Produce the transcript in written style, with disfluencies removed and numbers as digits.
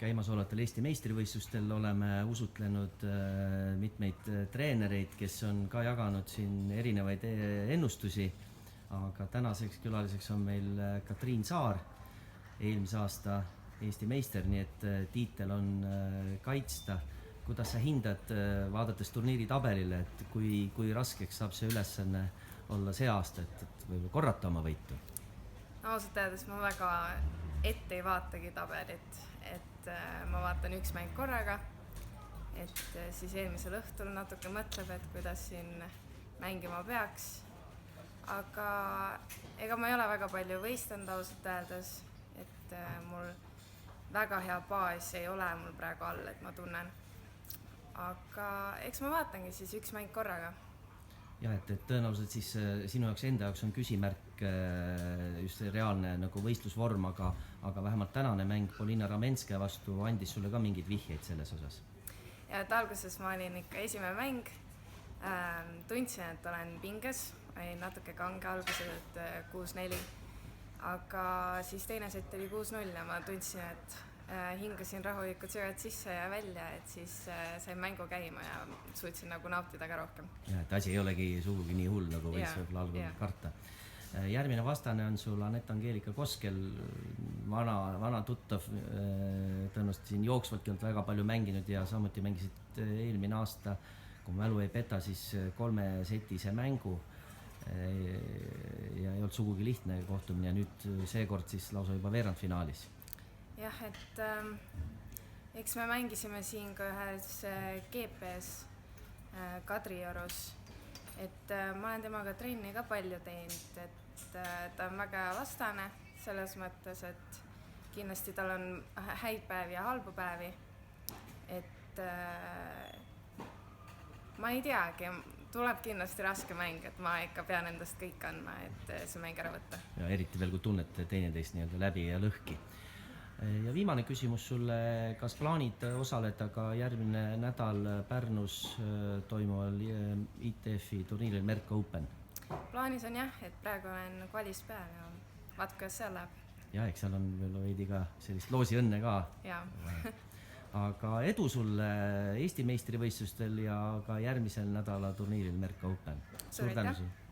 käimasolevatel Eesti meistrivõistlustel oleme usutlenud mitmeid treenereid, kes on ka jaganud siin erinevaid ennustusi, aga tänaseks külaliseks on meil Katriin Saar, eelmise aasta Eesti meister, nii et tiitel on kaitsta. Kuidas sa hindad, vaadates turniiri tabelile, et kui raskeks saab see ülesanne olla see aasta, et võib korrata oma võitu? Ausalt öeldes ma väga ette ei vaatagi tabelit, et ma vaatan üks mäng korraga, et siis eelmisel õhtul natuke mõtleb, et kuidas siin mängima peaks. Aga ega ma ei ole väga palju võistanud ausalt öeldes, et mul väga hea baas ei ole mul praegu all, et ma tunnen. Aga eks ma vaatangi siis üks mäng korraga. Ja, et tõenäoliselt siis sinu jaoks enda jaoks on küsimärk just see reaalne nagu võistlusvorm, aga vähemalt tänane mäng Polina Ramenskaja vastu andis sulle ka mingid vihjeid selles osas? Ja, et alguses ma olin ikka esimene mäng, tundsin, et olen pinges, olin natuke kange alguses, et 6-4, aga siis teine sett oli 6-0 ja ma tundsin, et hingasin rahulikult sügavalt sisse ja välja, et siis sain mängu käima ja suutsin nagu nautida ka rohkem. Ja, et asi ei olegi sugugi nii hull, nagu võis võib-olla algul karta. Järgmine vastane on sul Anett-Angeelika Koskel, vana tuttav, tõenäoliselt siin jooksvaltki olnud väga palju mänginud ja samuti mängisid eelmine aasta, kui mälu ei peta, siis 3-setise mängu ja ei olnud sugugi lihtne kohtumine ja nüüd seekord siis lausa juba veerandfinaalis. Jah, et eks me mängisime siin ka ühes GPs Kadriorus, et ma olen temaga trenni ka palju teinud, et ta on väga vastane selles mõttes, et kindlasti tal on häid päevi ja halbu päevi, et ma ei teagi, tuleb kindlasti raske mäng, et ma ikka pean endast kõik andma, et see mäng ära võtta. Ja eriti veel, kui tunnete teineteist nii-öelda läbi ja lõhki. Ja viimane küsimus sulle, kas plaanid osaleda ka järgmine nädal Pärnus toimuval ITF-i turniiril Merck Open? Plaanis on jah, et praegu olen kvalis peal ja vaat kuidas seal läheb. Ja, eks seal on veel veidi ka sellist loosi õnne ka. Ja. Aga edu sulle Eesti meistrivõistlustel ja ka järgmisel nädala turniiril Merck Open. Suur tänu sulle!